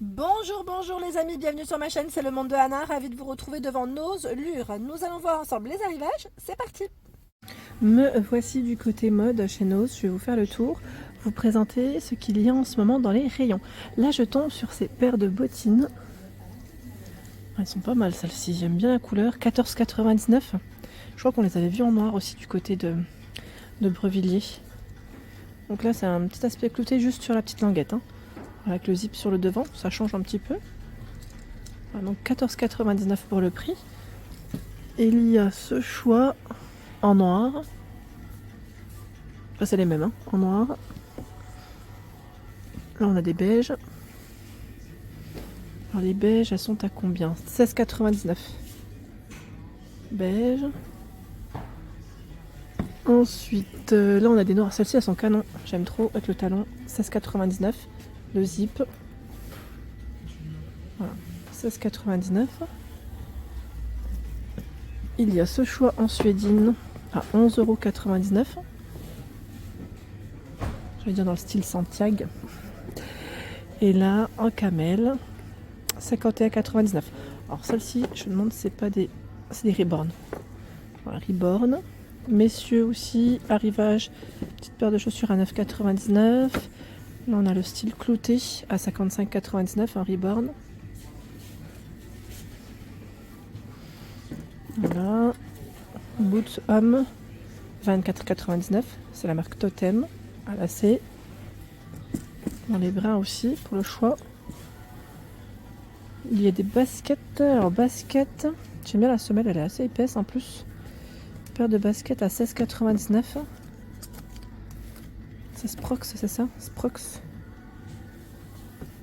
Bonjour les amis, bienvenue sur ma chaîne, c'est le monde de Anna, ravi de vous retrouver devant Nose Lure. Nous allons voir ensemble les arrivages, c'est parti. Me voici du côté mode chez Nose, je vais vous faire le tour, vous présenter ce qu'il y a en ce moment dans les rayons. Là je tombe sur ces paires de bottines, elles sont pas mal celles-ci, j'aime bien la couleur, 14,99 €. Je crois qu'on les avait vues en noir aussi du côté de Brevilliers. Donc là c'est un petit aspect clouté juste sur la petite languette, hein. Avec le zip sur le devant, ça change un petit peu. Voilà, donc 14,99 € pour le prix. Et il y a ce choix en noir. Enfin, c'est les mêmes, hein, en noir. Là, on a des beiges. Alors, les beiges, elles sont à combien? 16,99 €. Beige. Ensuite, là, on a des noirs. Celles-ci, elles sont canon. J'aime trop avec le talon. 16,99 €. Le zip. Voilà. 16,99 €. Il y a ce choix en suédine à 11,99 €. Je vais dire dans le style Santiago. Et là, en camel, 51,99 €. Alors celle-ci, je me demande si c'est pas des... C'est des Reborn. Voilà, Reborn. Messieurs aussi, arrivage, petite paire de chaussures à 9,99 €. Là, on a le style clouté à 55,99 €, un Reborn. Voilà. Boots homme, 24,99 €. C'est la marque Totem, à lacets. Dans les brins aussi, pour le choix. Il y a des baskets. Alors, baskets, j'aime bien la semelle, elle est assez épaisse en plus. Une paire de baskets à 16,99 €. C'est Sprox, c'est ça? Sprox.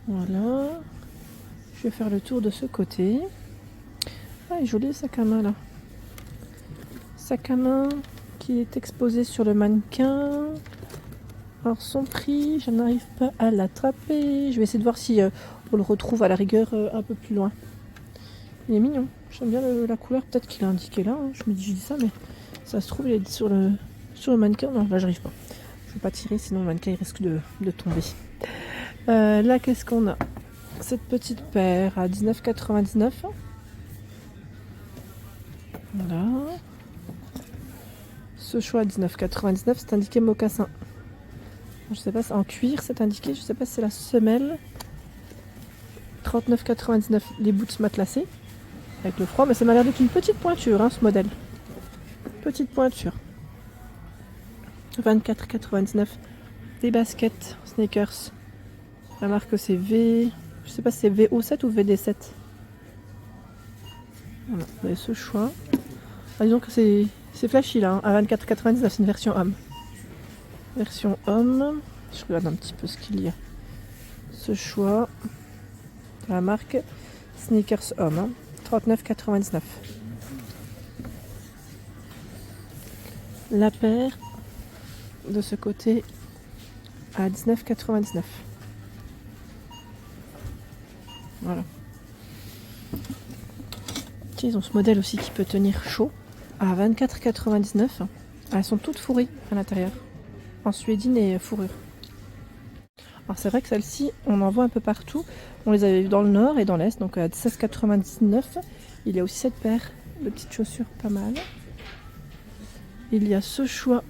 Voilà. Je vais faire le tour de ce côté. Ah, il est joli le sac à main là. Sac à main qui est exposé sur le mannequin. Alors son prix, je n'arrive pas à l'attraper. Je vais essayer de voir si on le retrouve à la rigueur un peu plus loin. Il est mignon. J'aime bien la couleur. Peut-être qu'il est indiqué là, hein. Je dis ça, mais ça se trouve il est sur le mannequin. Non, là j'arrive pas. Je ne vais pas tirer, sinon le mannequin il risque de tomber. Là, qu'est-ce qu'on a? Cette petite paire à 19,99 €. Voilà. Ce choix à 19,99 €, c'est indiqué mocassin. Je sais pas, c'est en cuir, c'est indiqué. Je sais pas si c'est la semelle. 39,99 € les boots matelassés. Avec le froid, mais ça m'a l'air d'être une petite pointure, hein, ce modèle. Petite pointure. 24,99 € des baskets sneakers. La marque c'est V. Je sais pas si c'est VO7 ou VD7. Voilà, vous avez ce choix. Ah, disons que c'est flashy là, hein, à 24,99 €, c'est une version homme. Version homme. Je regarde un petit peu ce qu'il y a. Ce choix. La marque Sneakers Homme, hein, 39,99 €. La paire de ce côté à 19,99 €. Voilà. Tiens, ils ont ce modèle aussi qui peut tenir chaud à 24,99 €. Elles sont toutes fourrées à l'intérieur, en suédine et fourrure. Alors c'est vrai que celles-ci, on en voit un peu partout. On les avait vues dans le nord et dans l'est, donc à 16,99 €. Il y a aussi cette paire de petites chaussures pas mal. Il y a ce choix.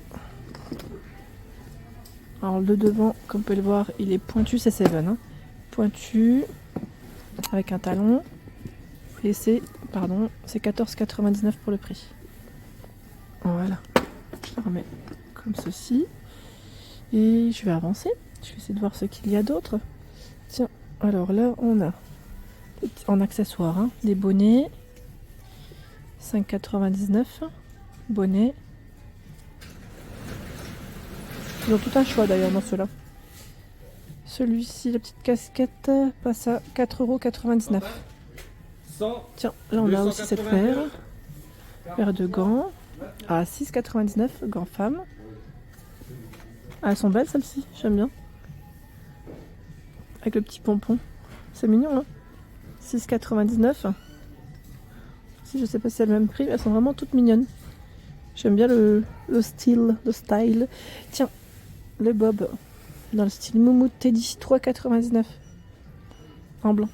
Alors le devant, comme vous pouvez le voir, il est pointu, c'est Seven, hein. Pointu, avec un talon. Et c'est 14,99 € pour le prix. Voilà. Je la remets comme ceci. Et je vais avancer. Je vais essayer de voir ce qu'il y a d'autre. Tiens, alors là, on a en accessoires, hein, des bonnets. 5,99 €. Bonnets. Ils ont tout un choix d'ailleurs dans ceux-là. Celui-ci, la petite casquette, passe à 4,99 €. Tiens, là on a aussi cette paire. Paire de gants à 6,99 €, gants femmes. Ah, elles sont belles celles-ci, j'aime bien. Avec le petit pompon. C'est mignon, hein. 6,99 €. Si, je sais pas si c'est le même prix, mais elles sont vraiment toutes mignonnes. J'aime bien le style, le style. Tiens, le bob dans le style Moumout Teddy, 3,99 €. en blanc.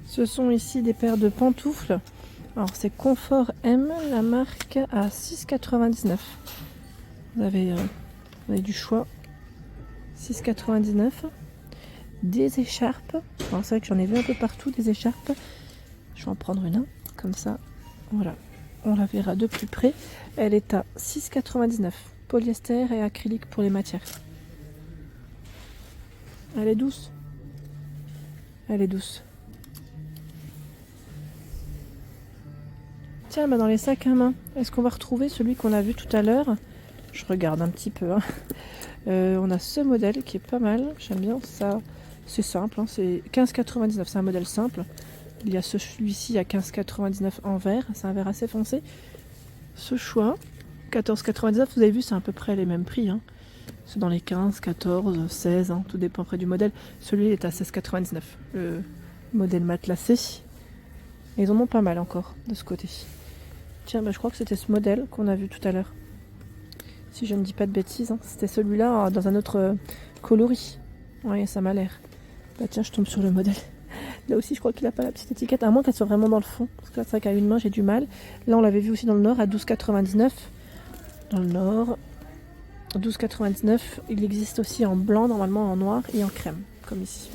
Ce sont ici des paires de pantoufles. Alors c'est Confort M, la marque à 6,99 €. Vous avez du choix. 6,99 €. Des écharpes. Alors c'est vrai que j'en ai vu un peu partout des écharpes. Je vais en prendre une, comme ça. Voilà, on la verra de plus près. Elle est à 6,99 €. Polyester et acrylique pour les matières. Elle est douce. Elle est douce. Tiens, bah dans les sacs à main, est-ce qu'on va retrouver celui qu'on a vu tout à l'heure? Je regarde un petit peu. Hein. On a ce modèle qui est pas mal. J'aime bien ça. C'est simple, hein, c'est 15,99 €. C'est un modèle simple. Il y a celui-ci à 15,99 € en vert. C'est un vert assez foncé. Ce choix, 14,99 €. Vous avez vu, c'est à peu près les mêmes prix. Hein. C'est dans les 15, 14, 16. Hein, tout dépend après du modèle. Celui-là est à 16,99 €. Le modèle matelassé. Et ils en ont pas mal encore de ce côté. Tiens, bah, je crois que c'était ce modèle qu'on a vu tout à l'heure. Si je ne dis pas de bêtises, hein. C'était celui-là dans un autre coloris. Oui, ça m'a l'air. Bah tiens, je tombe sur le modèle. Là aussi, je crois qu'il n'a pas la petite étiquette, à moins qu'elle soit vraiment dans le fond. Parce que là, c'est vrai qu'à une main, j'ai du mal. Là, on l'avait vu aussi dans le Nord à 12,99 €. Dans le Nord, 12,99 €. Il existe aussi en blanc, normalement en noir et en crème, comme ici.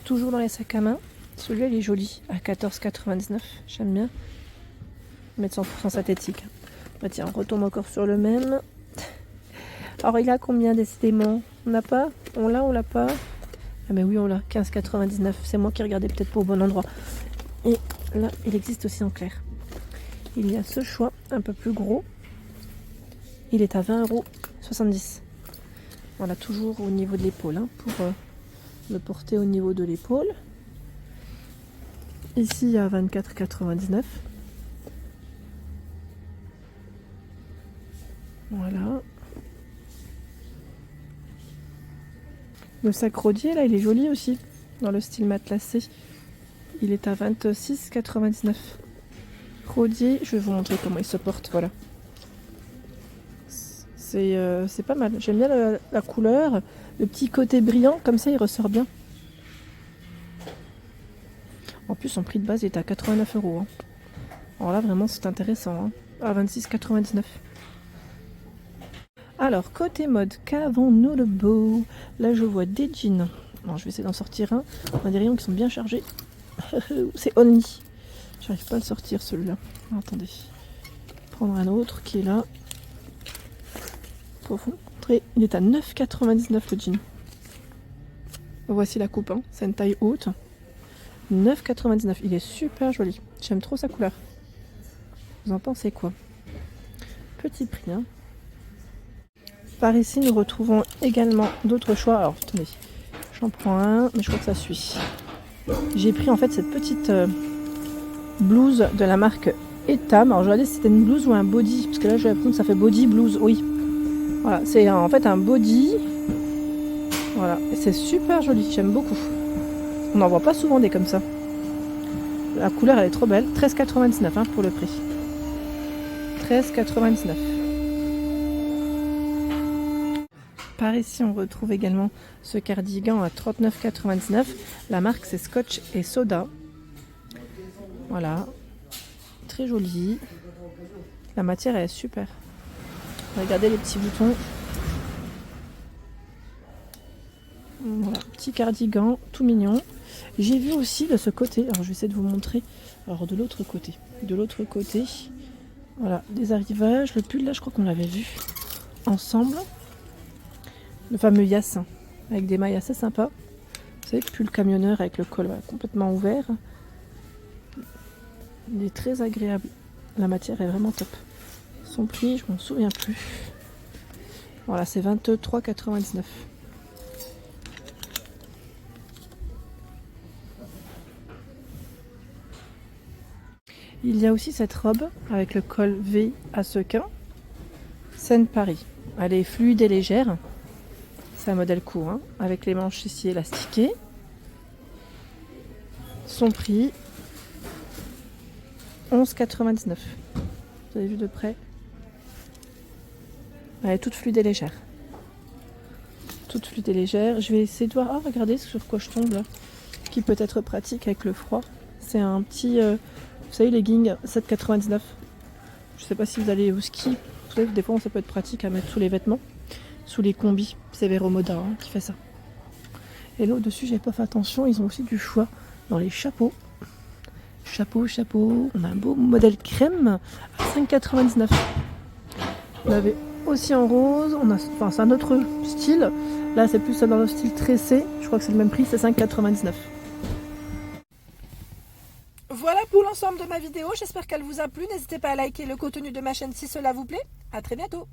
Toujours dans les sacs à main. Celui-là, il est joli, à 14,99 €. J'aime bien. Mettre 100% synthétique. Bah tiens, on retombe encore sur le même. Alors, il a combien décidément? On n'a pas? On l'a pas? Ah mais oui, on l'a, 15,99 €. C'est moi qui regardais peut-être pas au bon endroit. Et là, il existe aussi en clair. Il y a ce choix, un peu plus gros. Il est à 20,70 €. Voilà, toujours au niveau de l'épaule, hein, pour le porter au niveau de l'épaule. Ici, à 24,99 €. Voilà. Le sac rodier, là, il est joli aussi, dans le style matelassé. Il est à 26,99 €. Rodier, je vais vous montrer comment il se porte, voilà. C'est pas mal. J'aime bien la couleur, le petit côté brillant, comme ça, il ressort bien. En plus, son prix de base est à 89 €. Hein. Alors là, vraiment, c'est intéressant. Hein. À 26,99 €. Alors, côté mode, qu'avons-nous de beau? Là, je vois des jeans. Alors, je vais essayer d'en sortir un. On a des rayons qui sont bien chargés. C'est Only. J'arrive pas à le sortir, celui-là. Attendez. Prendre un autre qui est là. Pour vous montrer. Il est à 9,99 € le jean. Voici la coupe. Hein. C'est une taille haute. 9,99 €. Il est super joli. J'aime trop sa couleur. Vous en pensez quoi? Petit prix, hein. Par ici, nous retrouvons également d'autres choix. Alors, attendez, j'en prends un, mais je crois que ça suit. J'ai pris en fait cette petite blouse de la marque Etam. Alors, je regardais si c'était une blouse ou un body, parce que là, j'ai l'impression que ça fait body blouse. Oui, voilà, c'est en fait un body. Voilà, et c'est super joli, j'aime beaucoup. On n'en voit pas souvent des comme ça. La couleur, elle est trop belle. 13,99 € hein, pour le prix. 13,99 €. Par ici, on retrouve également ce cardigan à 39,99 €. La marque, c'est Scotch et Soda. Voilà. Très joli. La matière, elle est super. Regardez les petits boutons. Voilà, petit cardigan, tout mignon. J'ai vu aussi de ce côté, alors je vais essayer de vous montrer. Alors de l'autre côté. De l'autre côté, voilà, des arrivages. Le pull, là, je crois qu'on l'avait vu ensemble. Le fameux yassin, avec des mailles assez sympas. Vous savez, pull camionneur avec le col complètement ouvert. Il est très agréable. La matière est vraiment top. Son prix, je m'en souviens plus. Voilà, c'est 23,99 €. Il y a aussi cette robe avec le col V à sequins. Seine Paris. Elle est fluide et légère. C'est un modèle court, hein, avec les manches ici élastiquées. Son prix, 11,99 €. Vous avez vu de près? Elle est toute fluide et légère. toute fluide et légère. Je vais essayer de voir, ah regardez sur quoi je tombe là, qui peut être pratique avec le froid. C'est un petit, vous savez, legging 7,99. Je sais pas si vous allez au ski, vous savez, des fois ça peut être pratique à mettre sous les vêtements, sous les combis. C'est Vero Moda hein, qui fait ça. Et là au-dessus, j'ai pas fait attention, ils ont aussi du choix dans les chapeaux. Chapeau, on a un beau modèle crème à 5,99. On avait aussi en rose, enfin c'est un autre style. Là c'est plus dans le style tressé, je crois que c'est le même prix, c'est 5,99. Voilà pour l'ensemble de ma vidéo, j'espère qu'elle vous a plu. N'hésitez pas à liker le contenu de ma chaîne si cela vous plaît. A très bientôt.